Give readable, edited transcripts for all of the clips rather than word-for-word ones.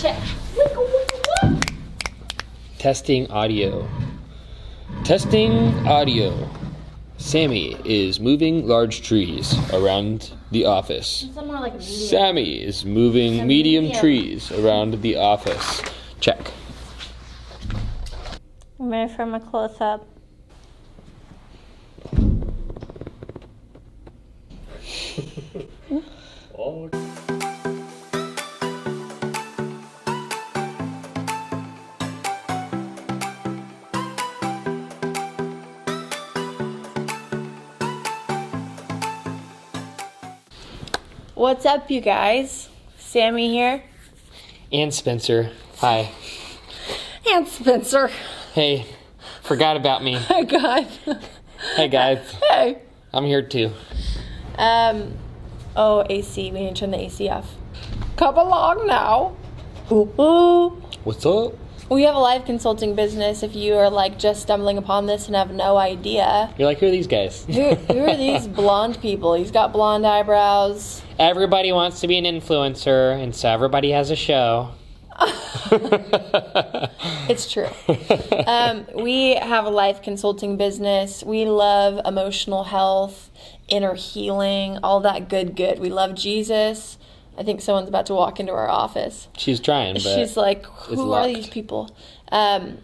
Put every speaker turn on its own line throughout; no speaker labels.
Check.
Testing audio. Testing audio. Sammy is moving large trees around the office.
Somewhere like medium.
Sammy is moving medium trees around the office. Check.
I'm ready for my close-up.
Oh.
What's up, you guys? Sammy here.
And Spencer. Hi.
And Spencer.
Hey, forgot about me.
Hi, guys.
Hey, guys.
Hey.
I'm here too.
AC. We need to turn the AC off. Come along now. Ooh, ooh.
What's up?
We have a life consulting business. If you are like just stumbling upon this and have no idea.
You're like, who are these guys?
Who are these blonde people? He's got blonde eyebrows.
Everybody wants to be an influencer, and so everybody has a show.
It's true. We have a life consulting business. We love emotional health, inner healing, all that good. We love Jesus. I think someone's about to walk into our office.
She's trying, but
she's like, who are these people?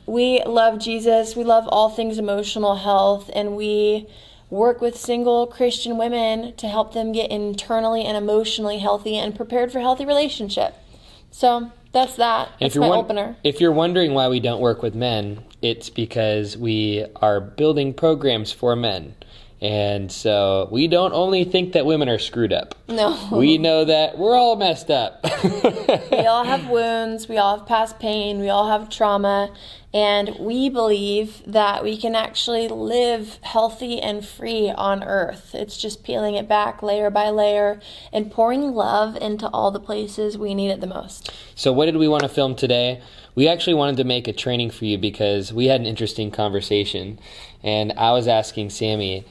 We love Jesus. We love all things emotional health, and we work with single Christian women to help them get internally and emotionally healthy and prepared for healthy relationship. So that's that. That's my opener.
If you're wondering why we don't work with men, it's because we are building programs for men. And so we don't only think that women are screwed up.
No.
We know that we're all messed up.
We all have wounds. We all have past pain. We all have trauma. And we believe that we can actually live healthy and free on earth. It's just peeling it back layer by layer and pouring love into all the places we need it the most.
So what did we want to film today? We actually wanted to make a training for you because we had an interesting conversation. And I was asking Sammy,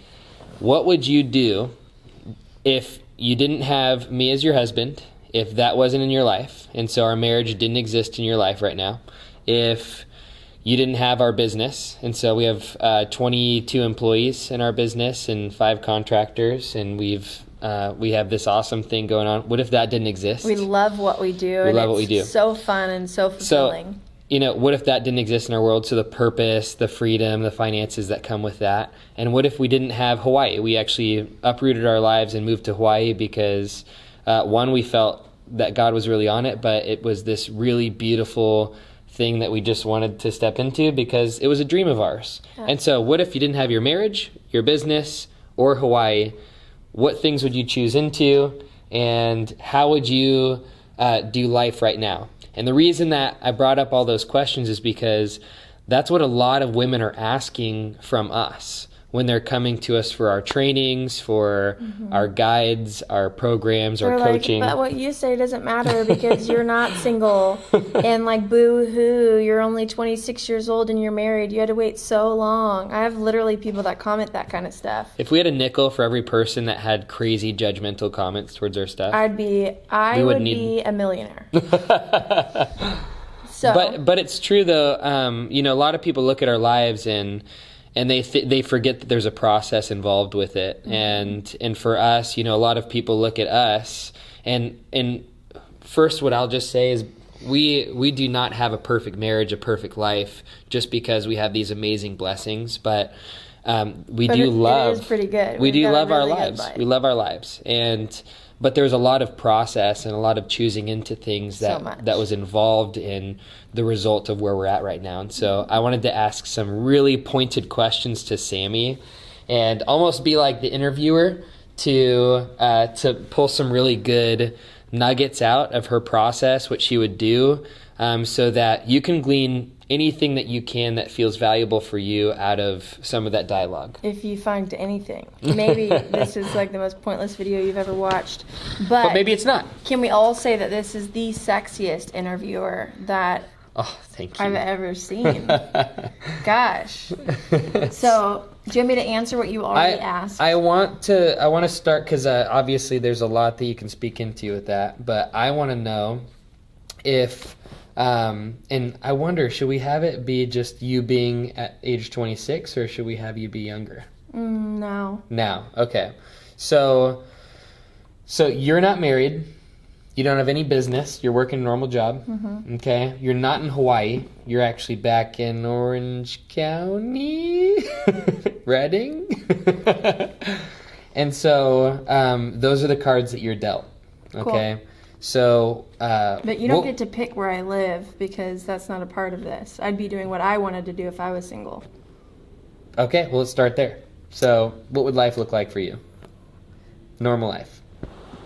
what would you do if you didn't have me as your husband, if that wasn't in your life, and so our marriage didn't exist in your life right now, if you didn't have our business, and so we have 22 employees in our business and 5 contractors, and we have this awesome thing going on. What if that didn't exist?
We love what we do.
We love what we do.
It's so fun and so fulfilling.
So, what if that didn't exist in our world? So the purpose, the freedom, the finances that come with that. And what if we didn't have Hawaii? We actually uprooted our lives and moved to Hawaii because, one, we felt that God was really on it, but it was this really beautiful thing that we just wanted to step into because it was a dream of ours. Yeah. And so what if you didn't have your marriage, your business, or Hawaii? What things would you choose into? And how would you do life right now? And the reason that I brought up all those questions is because that's what a lot of women are asking from us when they're coming to us for our trainings, for our guides, our programs, our coaching.
But what you say doesn't matter because you're not single. And like, boo-hoo, you're only 26 years old and you're married. You had to wait so long. I have literally people that comment that kind of stuff.
If we had a nickel for every person that had crazy judgmental comments towards our stuff, I would be a millionaire.
So,
but it's true though. A lot of people look at our lives and they forget that there's a process involved with it. And for us, a lot of people look at us and first what I'll just say is we do not have a perfect marriage, a perfect life just because we have these amazing blessings, but it is pretty good.
We
do love our lives. We love our lives. But there's a lot of process and a lot of choosing into things that was involved in the result of where we're at right now. And so I wanted to ask some really pointed questions to Sammy and almost be like the interviewer to pull some really good nuggets out of her process, what she would do, so that you can glean anything that you can that feels valuable for you out of some of that dialogue.
If you find anything. Maybe this is like the most pointless video you've ever watched. But
maybe it's not.
Can we all say that this is the sexiest interviewer that
thank you.
I've ever seen? Gosh. So, do you want me to answer what you already asked?
I want to start because obviously there's a lot that you can speak into with that, but I want to know if And I wonder, should we have it be just you being at age 26, or should we have you be younger?
No.
Now, okay. So you're not married. You don't have any business. You're working a normal job. Okay. You're not in Hawaii. You're actually back in Orange County, Redding. And so those are the cards that you're dealt. Okay.
Cool.
So.
But you don't get to pick where I live, because that's not a part of this. I'd be doing what I wanted to do if I was single.
Okay. Well, let's start there. So what would life look like for you? Normal life.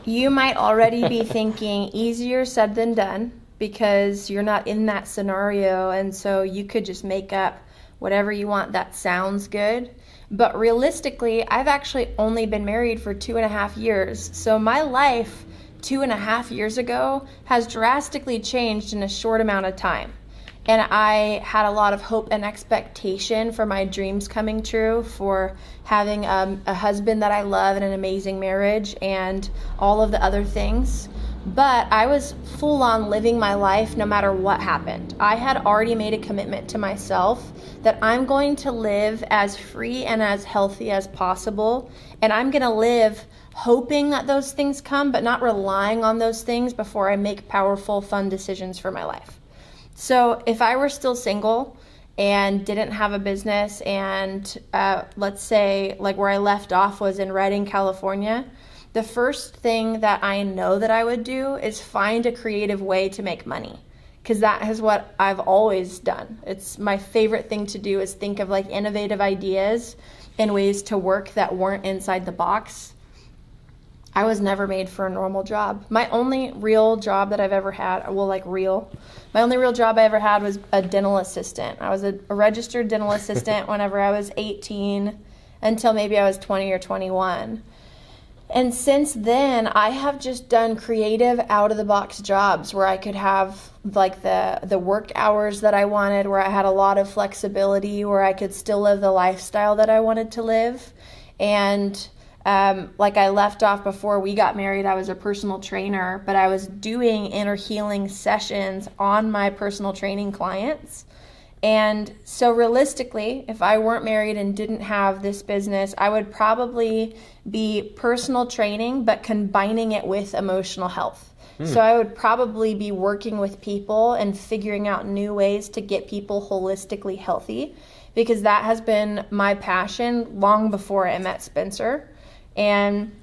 You might already be thinking easier said than done, because you're not in that scenario, and so you could just make up whatever you want that sounds good. But realistically, I've actually only been married for 2.5 years. So my life 2.5 years ago has drastically changed in a short amount of time. And I had a lot of hope and expectation for my dreams coming true, for having a husband that I love and an amazing marriage and all of the other things. But I was full on living my life no matter what happened. I had already made a commitment to myself that I'm going to live as free and as healthy as possible. And I'm going to live hoping that those things come, but not relying on those things before I make powerful, fun decisions for my life. So if I were still single and didn't have a business, and let's say like where I left off was in Redding, California, the first thing that I know that I would do is find a creative way to make money, because that is what I've always done. It's my favorite thing to do, is think of like innovative ideas and ways to work that weren't inside the box. I was never made for a normal job. My only real job that I've ever had, my only real job I ever had was a dental assistant. I was a registered dental assistant whenever I was 18 until maybe I was 20 or 21. And since then, I have just done creative, out-of-the-box jobs where I could have like the work hours that I wanted, where I had a lot of flexibility, where I could still live the lifestyle that I wanted to live. And like I left off before we got married, I was a personal trainer, but I was doing inner healing sessions on my personal training clients. And so realistically, if I weren't married and didn't have this business, I would probably be personal training, but combining it with emotional health. So I would probably be working with people and figuring out new ways to get people holistically healthy, because that has been my passion long before I met Spencer. And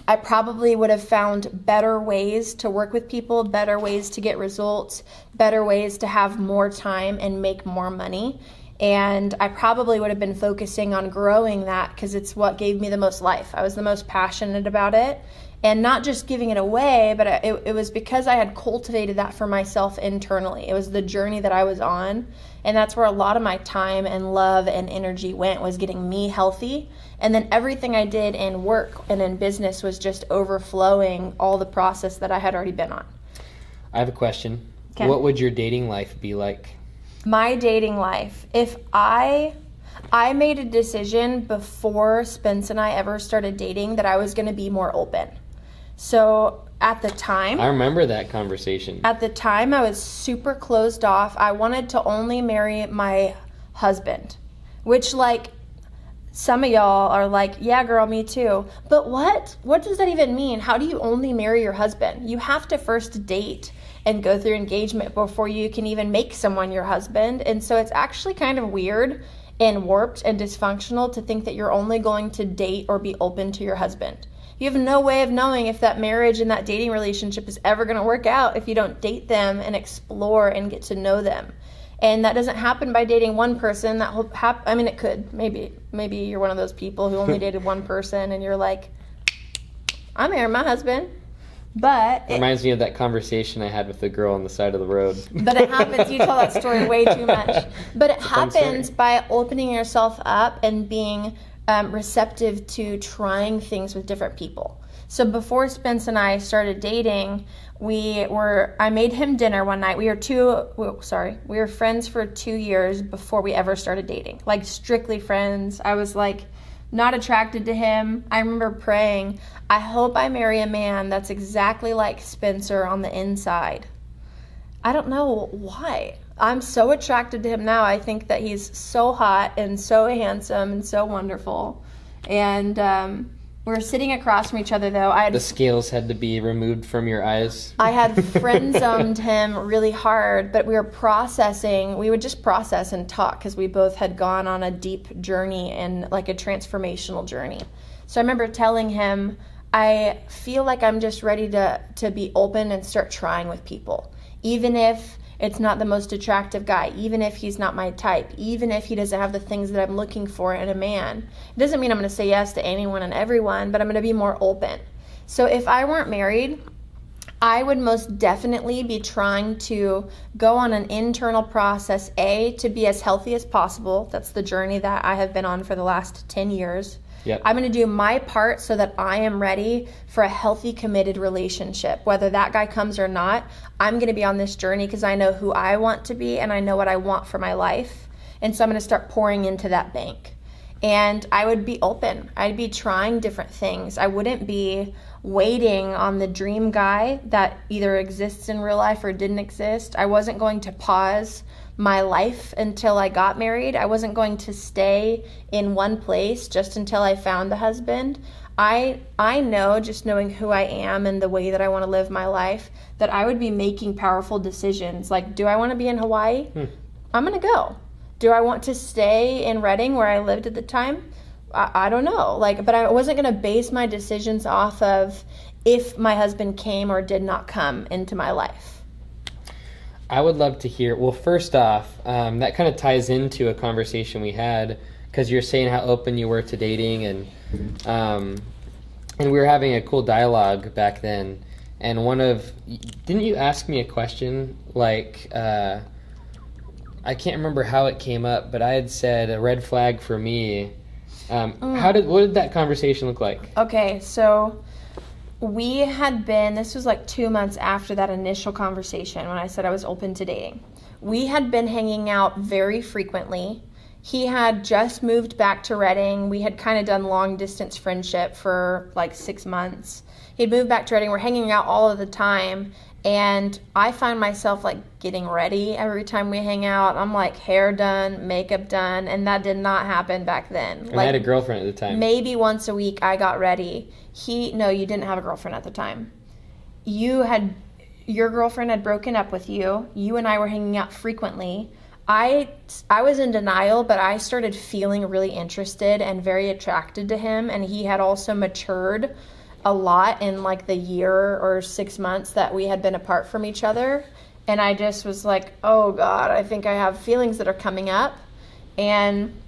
I probably would have found better ways to work with people, better ways to get results, better ways to have more time and make more money. And I probably would have been focusing on growing that, because it's what gave me the most life. I was the most passionate about it. And not just giving it away, but it was because I had cultivated that for myself internally. It was the journey that I was on. And that's where a lot of my time and love and energy went, was getting me healthy. And then everything I did in work and in business was just overflowing all the process that I had already been on.
I have a question.
Okay.
What would your dating life be like?
My dating life, if I made a decision before Spence and I ever started dating that I was going to be more open. So at the time,
I remember that conversation.
At the time, I was super closed off. I wanted to only marry my husband, which like some of y'all are like, yeah, girl, me too. But what? What does that even mean? How do you only marry your husband? You have to first date and go through engagement before you can even make someone your husband. And so it's actually kind of weird and warped and dysfunctional to think that you're only going to date or be open to your husband. You have no way of knowing if that marriage and that dating relationship is ever going to work out if you don't date them and explore and get to know them. And that doesn't happen by dating one person. It could. Maybe you're one of those people who only dated one person and you're like, I married my husband. But
it reminds me of that conversation I had with the girl on the side of the road.
But it happens. You tell that story way too much. But it happens by opening yourself up and being receptive to trying things with different people. So before Spence and I started dating, I made him dinner one night. We were friends for 2 years before we ever started dating. Like strictly friends. I was like not attracted to him. I remember praying, I hope I marry a man that's exactly like Spencer on the inside. I don't know why. I'm so attracted to him now. I think that he's so hot and so handsome and so wonderful. And we're sitting across from each other, though.
The scales had to be removed from your eyes.
I had friend zoned him really hard, but we were processing. We would just process and talk because we both had gone on a deep journey and like a transformational journey. So I remember telling him, I feel like I'm just ready to be open and start trying with people. Even if it's not the most attractive guy, even if he's not my type, even if he doesn't have the things that I'm looking for in a man. It doesn't mean I'm going to say yes to anyone and everyone, but I'm going to be more open. So if I weren't married, I would most definitely be trying to go on an internal process, to be as healthy as possible. That's the journey that I have been on for the last 10 years.
Yep.
I'm going to do my part so that I am ready for a healthy, committed relationship. Whether that guy comes or not, I'm going to be on this journey because I know who I want to be and I know what I want for my life. And so I'm going to start pouring into that bank. And I would be open. I'd be trying different things. I wouldn't be waiting on the dream guy that either exists in real life or didn't exist. I wasn't going to pause my life until I got married. I wasn't going to stay in one place just until I found a husband. I know, just knowing who I am and the way that I want to live my life, that I would be making powerful decisions. Like, do I want to be in Hawaii? I'm going to go. Do I want to stay in Redding where I lived at the time? I don't know. But I wasn't going to base my decisions off of if my husband came or did not come into my life.
I would love to hear, well, first off, that kind of ties into a conversation we had, because you're saying how open you were to dating, and we were having a cool dialogue back then, and didn't you ask me a question, I can't remember how it came up, but I had said a red flag for me. What did that conversation look like?
Okay, so this was like 2 months after that initial conversation when I said I was open to dating. We had been hanging out very frequently. He had just moved back to Redding. We had kind of done long distance friendship for like 6 months. He'd moved back to Redding. We're hanging out all of the time. And I find myself getting ready every time we hang out. I'm hair done, makeup done, and that did not happen back then.
And I had a girlfriend at the time.
Maybe once a week I got ready. No, you didn't have a girlfriend at the time. Your girlfriend had broken up with you. You and I were hanging out frequently. I was in denial, but I started feeling really interested and very attracted to him, and he had also matured a lot in the year or 6 months that we had been apart from each other. And I just was like, oh God, I think I have feelings that are coming up. And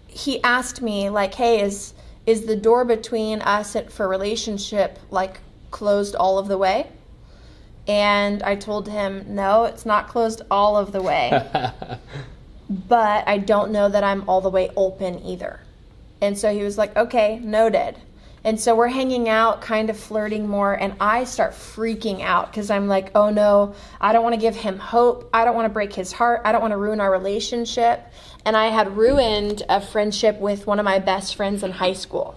he asked me hey, is the door between us for relationship closed all of the way? And I told him, no, it's not closed all of the way. But I don't know that I'm all the way open either. And so he was like, okay, noted. And so we're hanging out, kind of flirting more, and I start freaking out because I'm like, oh no, I don't want to give him hope. I don't want to break his heart. I don't want to ruin our relationship. And I had ruined a friendship with one of my best friends in high school.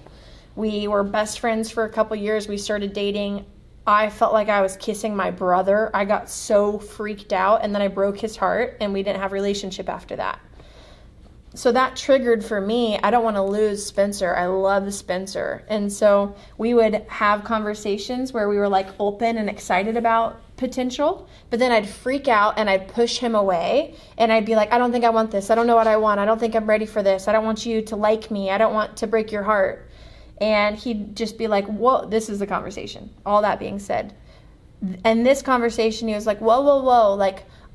We were best friends for a couple years. We started dating. I felt like I was kissing my brother. I got so freaked out, and then I broke his heart, and we didn't have a relationship after that. So that triggered for me, I don't want to lose Spencer. I love Spencer. And so we would have conversations where we were open and excited about potential, but then I'd freak out and I'd push him away and I'd be like, I don't think I want this. I don't know what I want. I don't think I'm ready for this. I don't want you to like me. I don't want to break your heart. And he'd just be like, whoa, this is the conversation. All that being said. And this conversation, he was like, whoa.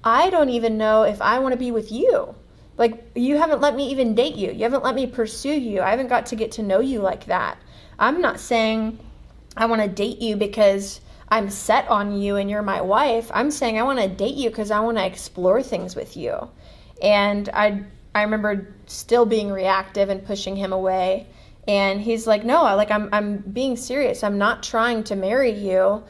I don't even know if I want to be with you. You haven't let me even date you. You haven't let me pursue you. I haven't got to get to know you like that. I'm not saying I want to date you because I'm set on you and you're my wife. I'm saying I want to date you because I want to explore things with you. And I remember still being reactive and pushing him away. And he's like, no, I'm being serious. I'm not trying to marry you.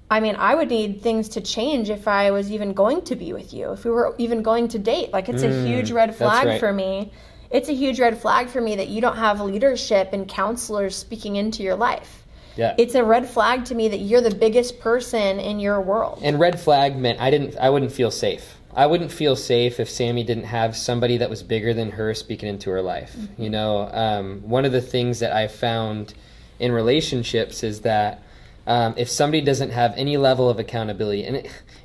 I mean, I would need things to change if I was even going to be with you, if we were even going to date. It's a huge red flag for me. It's a huge red flag for me that you don't have leadership and counselors speaking into your life.
Yeah.
It's a red flag to me that you're the biggest person in your world.
And red flag meant I wouldn't feel safe. I wouldn't feel safe if Sammy didn't have somebody that was bigger than her speaking into her life.
Mm-hmm.
You know, one of the things that I've found in relationships is that if somebody doesn't have any level of accountability,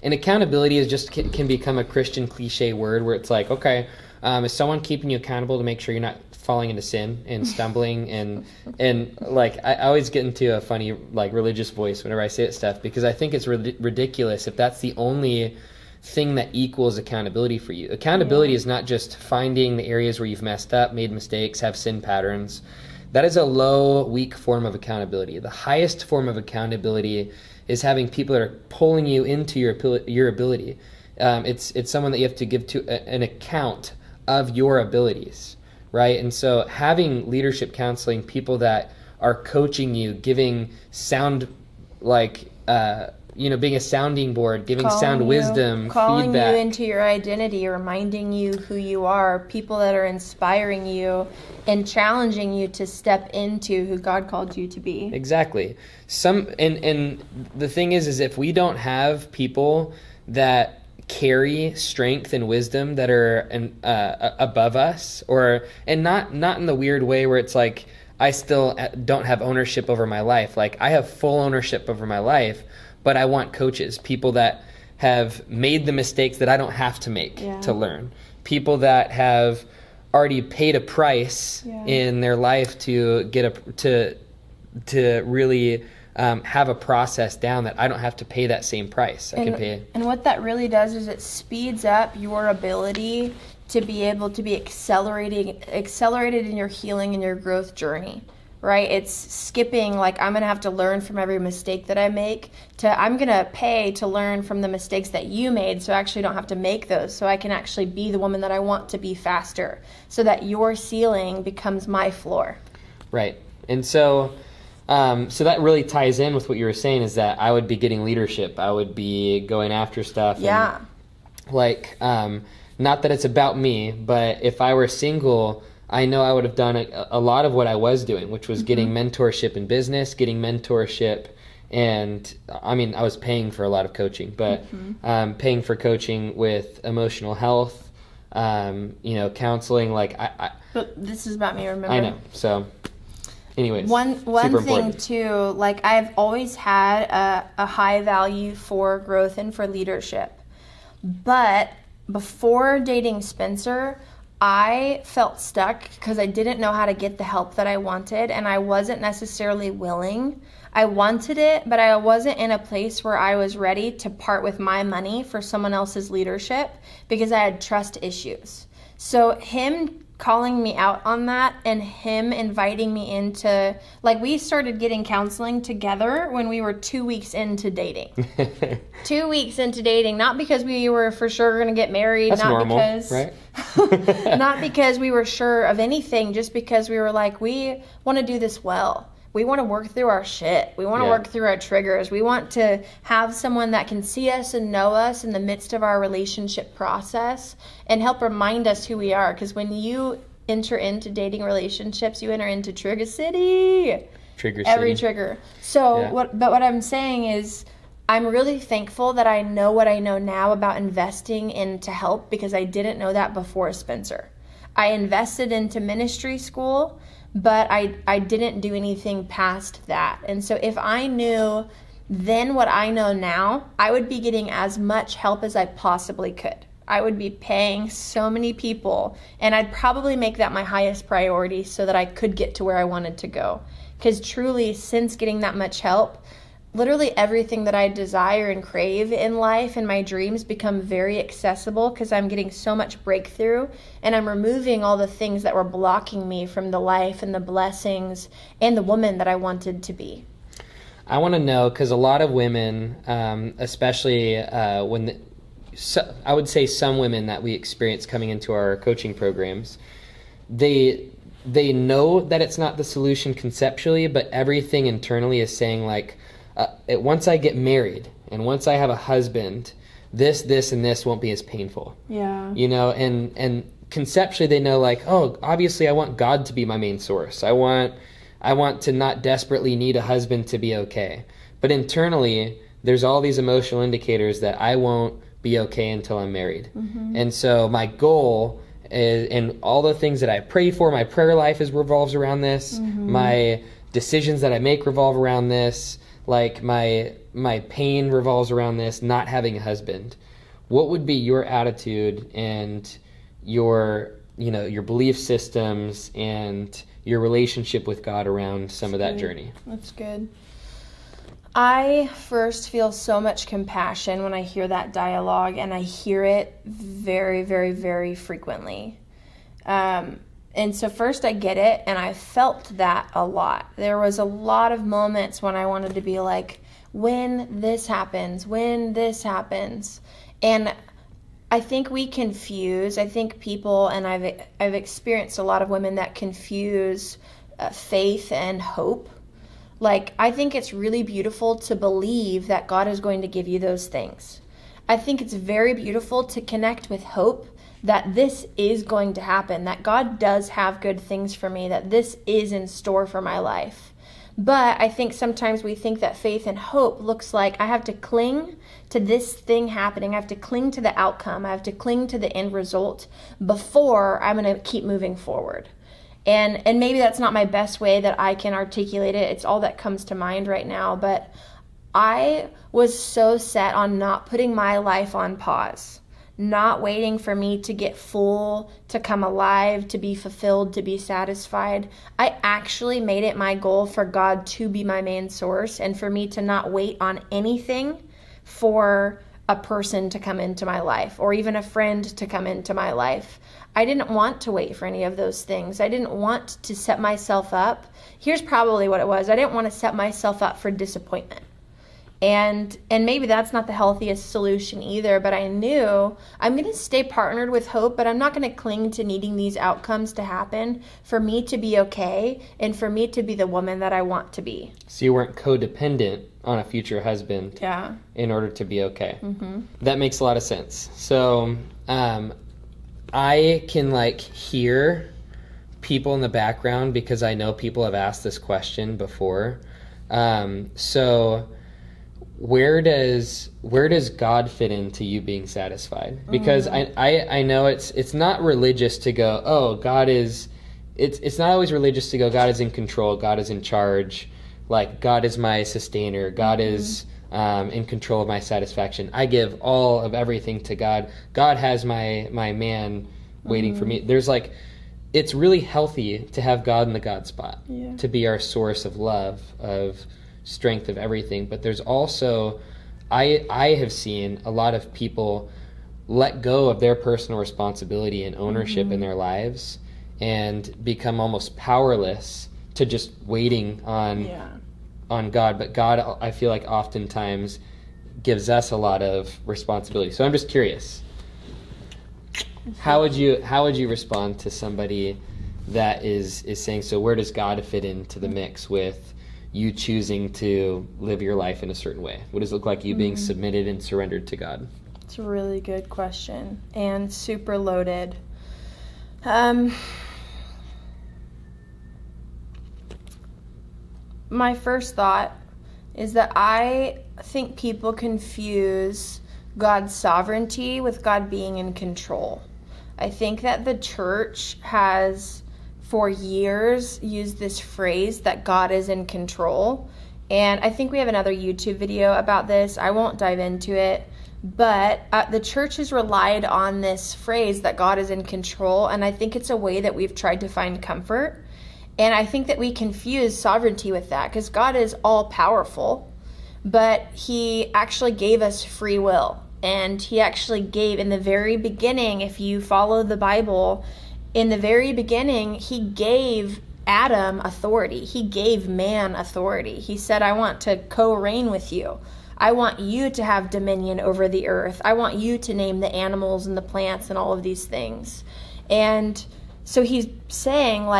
and accountability is just can become a Christian cliche word where it's like, okay, is someone keeping you accountable to make sure you're not falling into sin and stumbling and like I always get into a funny like religious voice whenever I say that stuff, because I think it's ridiculous if that's the only thing that equals accountability for you. Accountability is not just finding the areas where you've messed up, made mistakes, have sin patterns. That is a low, weak form of accountability. The highest form of accountability is having people that are pulling you into your ability. It's someone that you have to give to an account of your abilities, right? And so having leadership counseling, people that are coaching you, giving sound, like, being a sounding board, giving sound wisdom,
calling
feedback.
You into your identity, reminding you who you are, people that are inspiring you and challenging you to step into who God called you to be.
Exactly. And the thing is if we don't have people that carry strength and wisdom that are above us, and not in the weird way where it's like I still don't have ownership over my life. Like I have full ownership over my life, but I want coaches, people that have made the mistakes that I don't have to make to learn. People that have already paid a price in their life to get to really have a process down that I don't have to pay that same price.
And what that really does is it speeds up your ability to be able to be accelerated in your healing and your growth journey. Right? It's skipping, like, I'm going to have to learn from every mistake that I make, to I'm going to pay to learn from the mistakes that you made so I actually don't have to make those, so I can actually be the woman that I want to be faster, so that your ceiling becomes my floor.
Right. And so that really ties in with what you were saying, is that I would be getting leadership. I would be going after stuff.
Yeah.
And, like, not that it's about me, but if I were single, I know I would have done a lot of what I was doing, which was getting mentorship in business, getting mentorship, and I mean, I was paying for a lot of coaching, but paying for coaching with emotional health, counseling. Like
But this is about me, remember?
I know. So, anyways,
one thing
important.
too, like I've always had a high value for growth and for leadership, but before dating Spencer, I felt stuck because I didn't know how to get the help that I wanted, and I wasn't necessarily willing. I wanted it, but I wasn't in a place where I was ready to part with my money for someone else's leadership because I had trust issues. So him calling me out on that and him inviting me into, like, we started getting counseling together when we were 2 weeks into dating. 2 weeks into dating, not because we were for sure going to get married.
That's
not
normal,
because,
right?
not because we were sure of anything, just because we were like, we want to do this well. We want to work through our shit. We want to work through our triggers. We want to have someone that can see us and know us in the midst of our relationship process and help remind us who we are. Because when you enter into dating relationships, you enter into Trigger City. Every trigger. So, what I'm saying is, I'm really thankful that I know what I know now about investing into help, because I didn't know that before Spencer. I invested into ministry school, but I didn't do anything past that. And so if I knew then what I know now, I would be getting as much help as I possibly could. I would be paying so many people, and I'd probably make that my highest priority so that I could get to where I wanted to go. Because truly, since getting that much help, literally everything that I desire and crave in life and my dreams become very accessible, because I'm getting so much breakthrough and I'm removing all the things that were blocking me from the life and the blessings and the woman that I wanted to be.
I want to know, because a lot of women, especially I would say some women that we experience coming into our coaching programs, they know that it's not the solution conceptually, but everything internally is saying, like, once I get married and once I have a husband, this, and this won't be as painful.
Yeah.
And conceptually they know, like, oh, obviously I want God to be my main source. I want I want to not desperately need a husband to be okay. But internally, there's all these emotional indicators that I won't be okay until I'm married. And so my goal is, and all the things that I pray for, my prayer life revolves around this. My decisions that I make revolve around this. Like my pain revolves around this, not having a husband. What would be your attitude and your belief systems and your relationship with God around some of that journey?
That's good. I first feel so much compassion when I hear that dialogue, and I hear it very, very, very frequently. And so first I get it, and I felt that a lot. There was a lot of moments when I wanted to be like, when this happens. And I think we confuse, people, and I've experienced a lot of women that confuse faith and hope. Like, I think it's really beautiful to believe that God is going to give you those things. I think it's very beautiful to connect with hope that this is going to happen, that God does have good things for me, that this is in store for my life. But I think sometimes we think that faith and hope looks like I have to cling to this thing happening. I have to cling to the outcome. I have to cling to the end result before I'm going to keep moving forward. And maybe that's not my best way that I can articulate it. It's all that comes to mind right now. But I was so set on not putting my life on pause, not waiting for me to get full, to come alive, to be fulfilled, to be satisfied. I actually made it my goal for God to be my main source and for me to not wait on anything for a person to come into my life or even a friend to come into my life. I didn't want to wait for any of those things. I didn't want to set myself up. Here's probably what it was. I didn't want to set myself up for disappointment. And maybe that's not the healthiest solution either, but I knew I'm going to stay partnered with hope, but I'm not going to cling to needing these outcomes to happen for me to be okay and for me to be the woman that I want to be.
So you weren't codependent on a future husband in order to be okay. That makes a lot of sense. So I can hear people in the background because I know people have asked this question before. So where does God fit into you being satisfied? Because I know it's not religious to go, oh, God is, it's not always religious to go, God is in control, God is in charge, like God is my sustainer, God is in control of my satisfaction. I give all of everything to God. God has my man waiting for me. There's it's really healthy to have God in the God spot, to be our source of love, of strength, of everything. But there's also, I have seen a lot of people let go of their personal responsibility and ownership in their lives and become almost powerless to just waiting on God. But God, I feel like oftentimes gives us a lot of responsibility. So I'm just curious, how would you respond to somebody that is saying, so where does God fit into the mix with you choosing to live your life in a certain way? What does it look like you being submitted and surrendered to God?
It's a really good question and super loaded. My first thought is that I think people confuse God's sovereignty with God being in control. I think that the church has for years used this phrase that God is in control. And I think we have another YouTube video about this. I won't dive into it. But the church has relied on this phrase that God is in control. And I think it's a way that we've tried to find comfort. And I think that we confuse sovereignty with that because God is all powerful. But he actually gave us free will. And he actually gave in the very beginning, if you follow the Bible, in the very beginning, he gave Adam authority. He gave man authority. He said, I want to co-reign with you. I want you to have dominion over the earth. I want you to name the animals and the plants and all of these things. And so he's saying,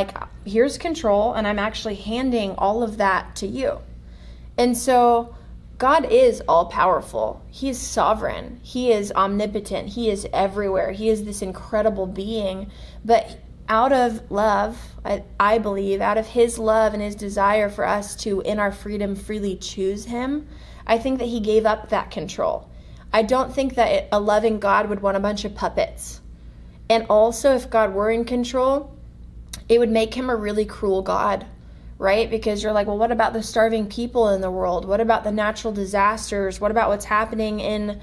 here's control, and I'm actually handing all of that to you. And so God is all-powerful. He is sovereign. He is omnipotent. He is everywhere. He is this incredible being. But out of love, I believe, out of his love and his desire for us to, in our freedom, freely choose him, I think that he gave up that control. I don't think that a loving God would want a bunch of puppets. And also, if God were in control, it would make him a really cruel God, right? Because you're like, well, what about the starving people in the world? What about the natural disasters? What about what's happening in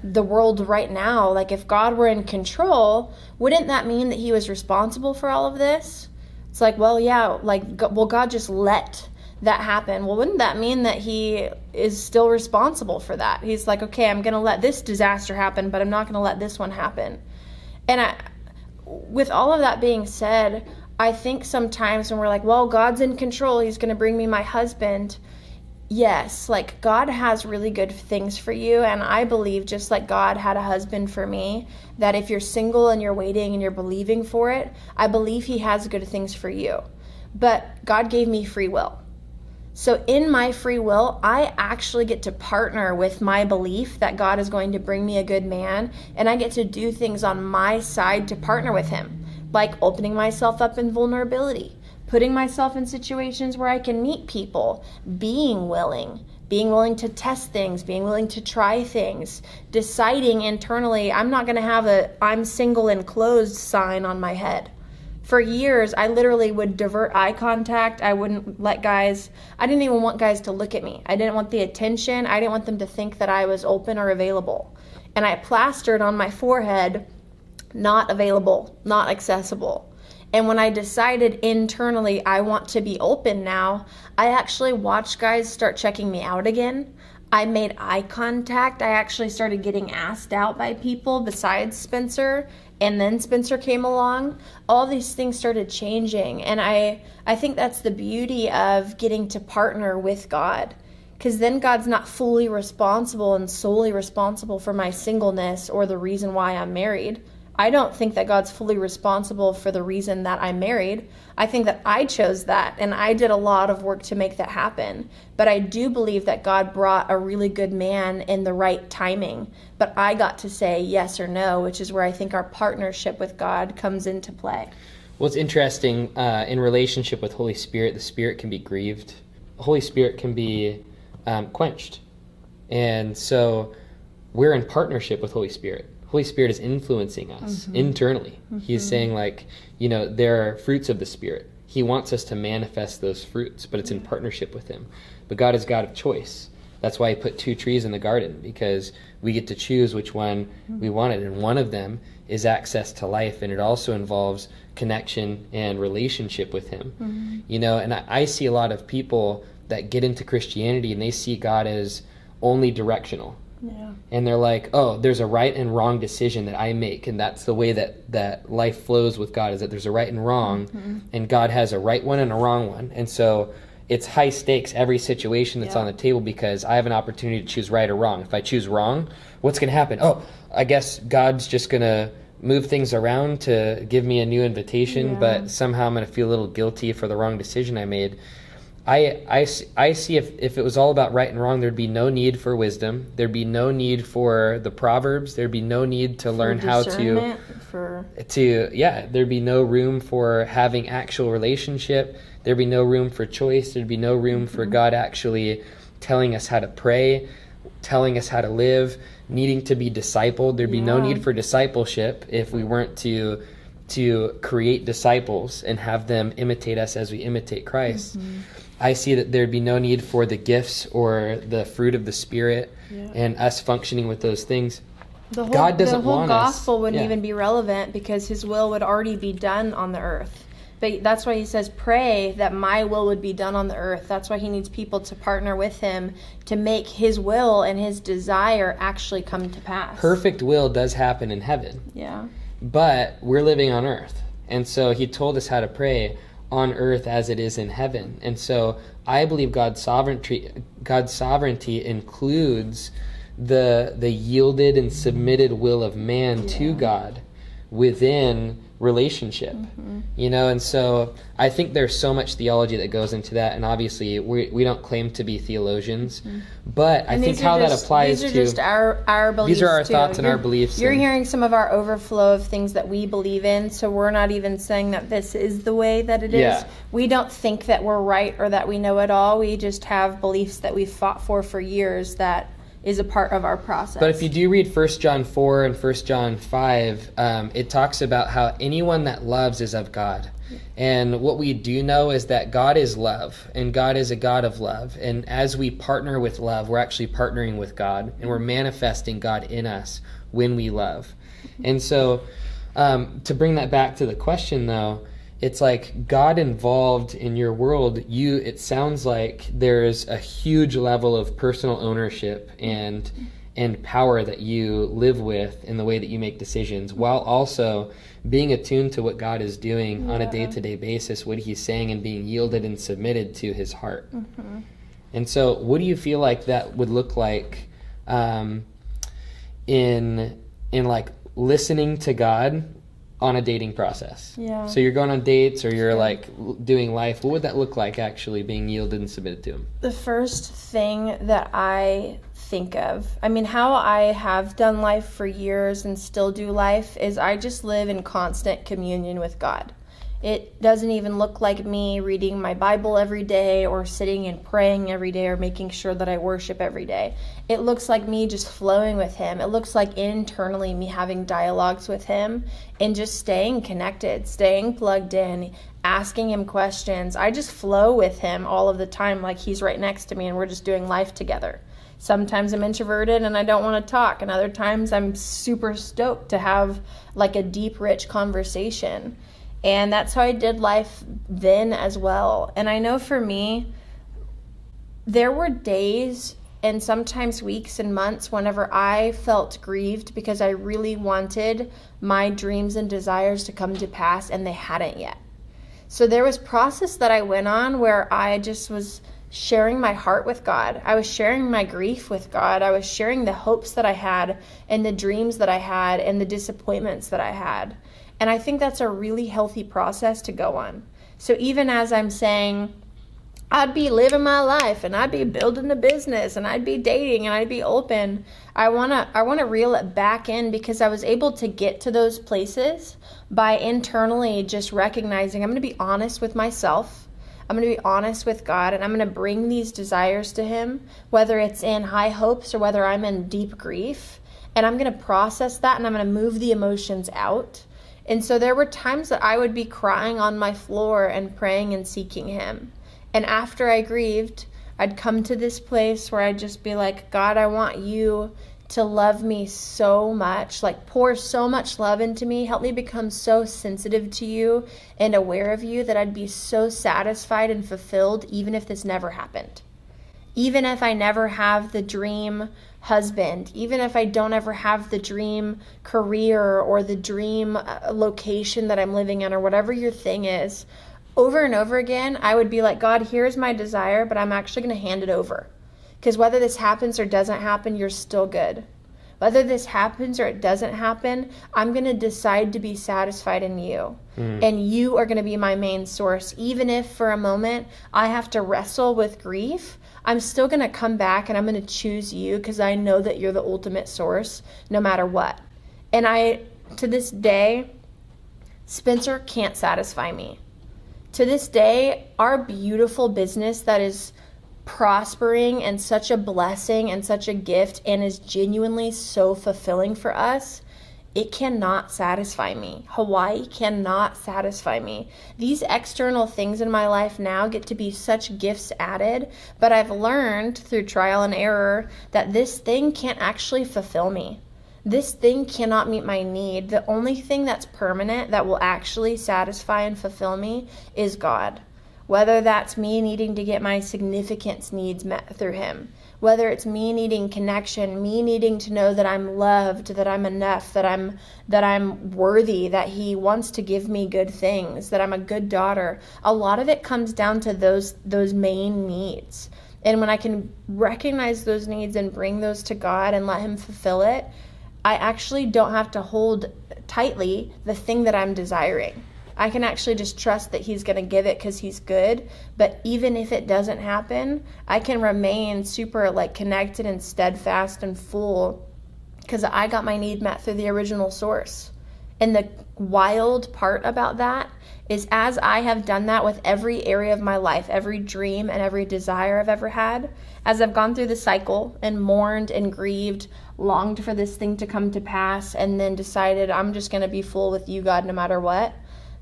the world right now? Like, if God were in control, wouldn't that mean that he was responsible for all of this? It's like, well, yeah, like, well, God just let that happen. Well, wouldn't that mean that he is still responsible for that? He's like, okay, I'm going to let this disaster happen, but I'm not going to let this one happen. And with all of that being said, I think sometimes when we're like, well, God's in control, he's going to bring me my husband. Yes, like, God has really good things for you. And I believe, just like God had a husband for me, that if you're single and you're waiting and you're believing for it, I believe he has good things for you. But God gave me free will. So in my free will, I actually get to partner with my belief that God is going to bring me a good man, and I get to do things on my side to partner with him, like opening myself up in vulnerability, putting myself in situations where I can meet people, being willing to test things, being willing to try things, deciding internally, I'm not going to have a "I'm single and closed" sign on my head. For years, I literally would divert eye contact. I didn't even want guys to look at me. I didn't want the attention. I didn't want them to think that I was open or available. And I plastered on my forehead, not available, not accessible. And when I decided internally I want to be open now, I actually watched guys start checking me out again. I made eye contact. I actually started getting asked out by people besides Spencer. And then Spencer came along. All these things started changing. And I think that's the beauty of getting to partner with God. Because then God's not fully responsible and solely responsible for my singleness or the reason why I'm married. I don't think that God's fully responsible for the reason that I'm married. I think that I chose that, and I did a lot of work to make that happen. But I do believe that God brought a really good man in the right timing. But I got to say yes or no, which is where I think our partnership with God comes into play.
Well, it's interesting, in relationship with Holy Spirit, the Spirit can be grieved. The Holy Spirit can be quenched. And so we're in partnership with Holy Spirit. Holy Spirit is influencing us internally. He's saying, like, there are fruits of the Spirit. He wants us to manifest those fruits, but it's in partnership with him. But God is God of choice. That's why he put 2 trees in the garden, because we get to choose which one we wanted. And one of them is access to life, and it also involves connection and relationship with him. And I see a lot of people that get into Christianity and they see God as only directional. Yeah. And they're like, oh, there's a right and wrong decision that I make, and that's the way that life flows with God, is that there's a right and wrong, and God has a right one and a wrong one. And so it's high stakes, every situation that's on the table, because I have an opportunity to choose right or wrong. If I choose wrong, what's going to happen? Oh, I guess God's just going to move things around to give me a new invitation, but somehow I'm going to feel a little guilty for the wrong decision I made. I see if it was all about right and wrong, there'd be no need for wisdom. There'd be no need for the Proverbs. There'd be no need to learn how to there'd be no room for having actual relationship. There'd be no room for choice. There'd be no room for God actually telling us how to pray, telling us how to live, needing to be discipled. There'd be no need for discipleship if we weren't to create disciples and have them imitate us as we imitate Christ. I see that there'd be no need for the gifts or the fruit of the Spirit and us functioning with those things. God doesn't want us.
The whole gospel wouldn't even be relevant, because his will would already be done on the earth. But that's why he says, pray that my will would be done on the earth. That's why he needs people to partner with him to make his will and his desire actually come to pass.
Perfect will does happen in heaven. Yeah. But we're living on earth. And so he told us how to pray on earth as it is in heaven. And so I believe God's sovereignty includes the yielded and submitted will of man to God within relationship, and so I think there's so much theology that goes into that, and obviously we don't claim to be theologians, but I think how that applies to...
These are just our beliefs.
These are our
too.
thoughts and our beliefs.
You're hearing some of our overflow of things that we believe in, so we're not even saying that this is the way that it is.
Yeah.
We don't think that we're right or that we know it all. We just have beliefs that we've fought for years that is a part of our process.
But if you do read 1 John 4 and 1 John 5, it talks about how anyone that loves is of God. And what we do know is that God is love, and God is a God of love. And as we partner with love, we're actually partnering with God, and we're manifesting God in us when we love. And so to bring that back to the question, though, it's like God involved in your world, it sounds like there's a huge level of personal ownership and power that you live with in the way that you make decisions, while also being attuned to what God is doing on a day-to-day basis, what he's saying, and being yielded and submitted to his heart. And so what do you feel like that would look like in like listening to God on a dating process?
Yeah.
So you're going on dates, or you're like doing life. What would that look like, actually being yielded and submitted to him?
The first thing that I think of, how I have done life for years and still do life, is I just live in constant communion with God. It doesn't even look like me reading my Bible every day or sitting and praying every day or making sure that I worship every day. It looks like me just flowing with him. It looks like internally me having dialogues with him and just staying connected, staying plugged in, asking him questions. I just flow with him all of the time, like he's right next to me and we're just doing life together. Sometimes I'm introverted and I don't want to talk, and other times I'm super stoked to have like a deep, rich conversation. And that's how I did life then as well. And I know for me, there were days and sometimes weeks and months whenever I felt grieved because I really wanted my dreams and desires to come to pass, and they hadn't yet. So there was process that I went on where I just was sharing my heart with God. I was sharing my grief with God. I was sharing the hopes that I had and the dreams that I had and the disappointments that I had. And I think that's a really healthy process to go on. So even as I'm saying, I'd be living my life and I'd be building a business and I'd be dating and I'd be open, I wanna reel it back in, because I was able to get to those places by internally just recognizing I'm going to be honest with myself. I'm going to be honest with God, and I'm going to bring these desires to him, whether it's in high hopes or whether I'm in deep grief. And I'm going to process that, and I'm going to move the emotions out. And so there were times that I would be crying on my floor and praying and seeking him. And after I grieved, I'd come to this place where I'd just be like, God, I want you to love me so much, like pour so much love into me. Help me become so sensitive to you and aware of you that I'd be so satisfied and fulfilled even if this never happened. Even if I never have the dream husband, even if I don't ever have the dream career or the dream location that I'm living in, or whatever your thing is, over and over again, I would be like, God, here's my desire, but I'm actually going to hand it over. Because whether this happens or doesn't happen, you're still good. Whether this happens or it doesn't happen, I'm going to decide to be satisfied in you. And you are going to be my main source. Even if for a moment I have to wrestle with grief, I'm still going to come back and I'm going to choose you, because I know that you're the ultimate source no matter what. And to this day, Spencer can't satisfy me. To this day, our beautiful business that is prospering and such a blessing and such a gift and is genuinely so fulfilling for us, it cannot satisfy me. Hawaii cannot satisfy me. These external things in my life now get to be such gifts added, but I've learned through trial and error that this thing can't actually fulfill me. This thing cannot meet my need. The only thing that's permanent that will actually satisfy and fulfill me is God. Whether that's me needing to get my significance needs met through him, whether it's me needing connection, me needing to know that I'm loved, that I'm enough, that I'm worthy, that he wants to give me good things, that I'm a good daughter. A lot of it comes down to those main needs. And when I can recognize those needs and bring those to God and let him fulfill it, I actually don't have to hold tightly the thing that I'm desiring. I can actually just trust that he's going to give it because he's good. But even if it doesn't happen, I can remain super like connected and steadfast and full because I got my need met through the original source. And the wild part about that is as I have done that with every area of my life, every dream and every desire I've ever had, as I've gone through the cycle and mourned and grieved, longed for this thing to come to pass, and then decided I'm just going to be full with you, God, no matter what,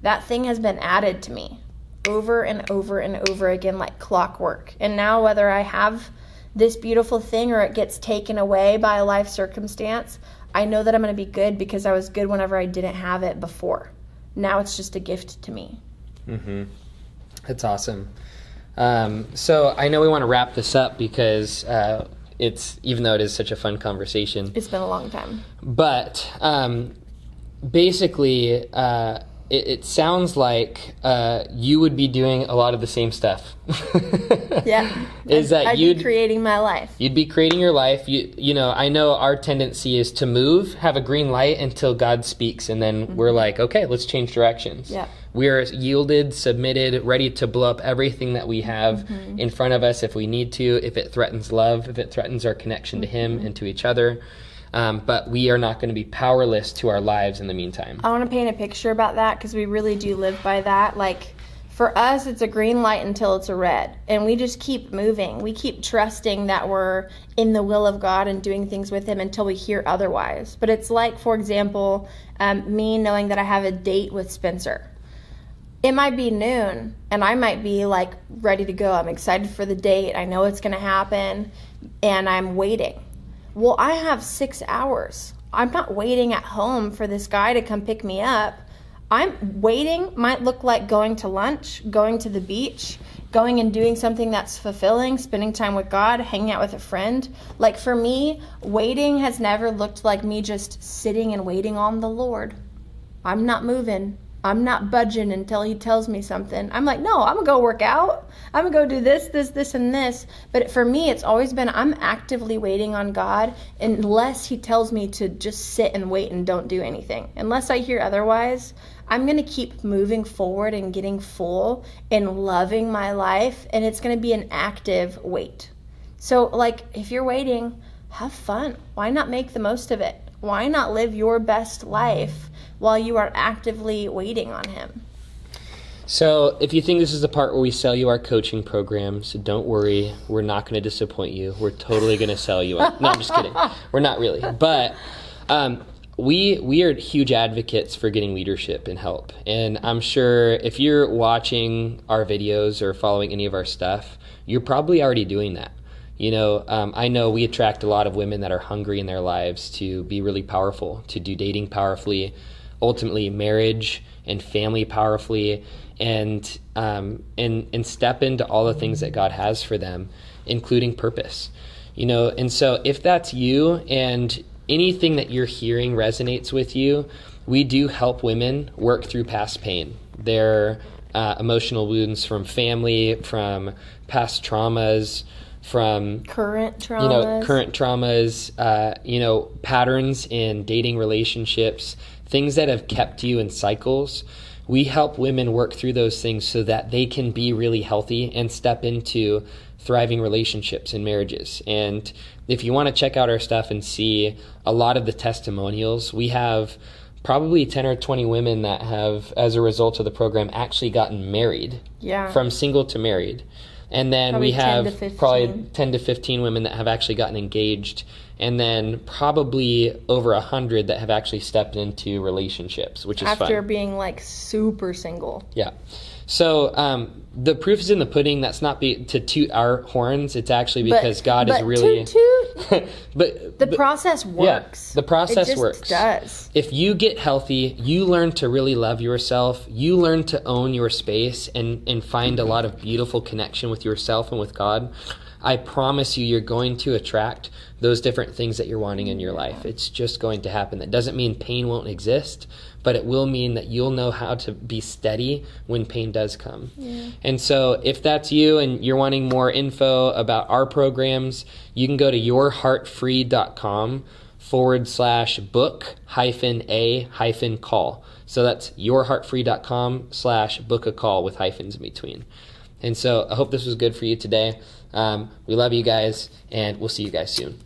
that thing has been added to me over and over and over again like clockwork. And now whether I have this beautiful thing or it gets taken away by a life circumstance, I know that I'm going to be good because I was good whenever I didn't have it before. Now it's just a gift to me.
Mm-hmm. That's awesome. So I know we want to wrap this up because it's, even though it is such a fun conversation.
It's been a long time. But
basically, it sounds like you would be doing a lot of the same stuff.
Yeah.
I'd
be creating my life.
You'd be creating your life. You know, I know our tendency is to move, have a green light until God speaks, and then we're like, okay, let's change directions.
Yeah.
We're yielded, submitted, ready to blow up everything that we have in front of us if we need to, if it threatens love, if it threatens our connection to Him and to each other. But we are not going to be powerless to our lives in the meantime.
I want to paint a picture about that because we really do live by that. Like, for us, it's a green light until it's a red. And we just keep moving. We keep trusting that we're in the will of God and doing things with Him until we hear otherwise. But it's like, for example, me knowing that I have a date with Spencer. It might be noon, and I might be, like, ready to go. I'm excited for the date. I know it's going to happen, and I'm waiting. Well, I have 6 hours. I'm not waiting at home for this guy to come pick me up. I'm waiting might look like going to lunch, going to the beach, going and doing something that's fulfilling, spending time with God, hanging out with a friend. Like for me, waiting has never looked like me just sitting and waiting on the Lord. I'm not moving. I'm not budging until He tells me something. I'm like, no, I'm going to go work out. I'm going to go do this, and this. But for me, it's always been I'm actively waiting on God unless He tells me to just sit and wait and don't do anything. Unless I hear otherwise, I'm going to keep moving forward and getting full and loving my life. And it's going to be an active wait. So, like, if you're waiting, have fun. Why not make the most of it? Why not live your best life while you are actively waiting on Him?
So if you think this is the part where we sell you our coaching programs, don't worry. We're not going to disappoint you. We're totally going to sell you. No, I'm just kidding. We're not really. But we are huge advocates for getting leadership and help. And I'm sure if you're watching our videos or following any of our stuff, you're probably already doing that. You know, I know we attract a lot of women that are hungry in their lives to be really powerful, to do dating powerfully, ultimately marriage and family powerfully, and step into all the things that God has for them, including purpose. You know, and so if that's you and anything that you're hearing resonates with you, we do help women work through past pain, their emotional wounds from family, from past traumas, from
current traumas,
patterns in dating relationships, things that have kept you in cycles. We help women work through those things so that they can be really healthy and step into thriving relationships and marriages. And if you want to check out our stuff and see a lot of the testimonials, we have probably 10 or 20 women that have, as a result of the program, actually gotten married.
Yeah. From
single to married. And then
probably
we have
10 to 15.
probably 10 to 15 women that have actually gotten engaged, and then probably over 100 that have actually stepped into relationships, which is fun.
After being like super single.
Yeah. So the proof is in the pudding. That's not to toot our horns. It's actually because God is really...
but the process works.
Yeah, the process works.
It just does.
If you get healthy, you learn to really love yourself. You learn to own your space and find a lot of beautiful connection with yourself and with God. I promise you, you're going to attract those different things that you're wanting in your life. It's just going to happen. That doesn't mean pain won't exist, but it will mean that you'll know how to be steady when pain does come. Yeah. And so if that's you and you're wanting more info about our programs, you can go to yourheartfree.com /book-a-call. So that's yourheartfree.com/book-a-call with hyphens in between. And so I hope this was good for you today. We love you guys, and we'll see you guys soon.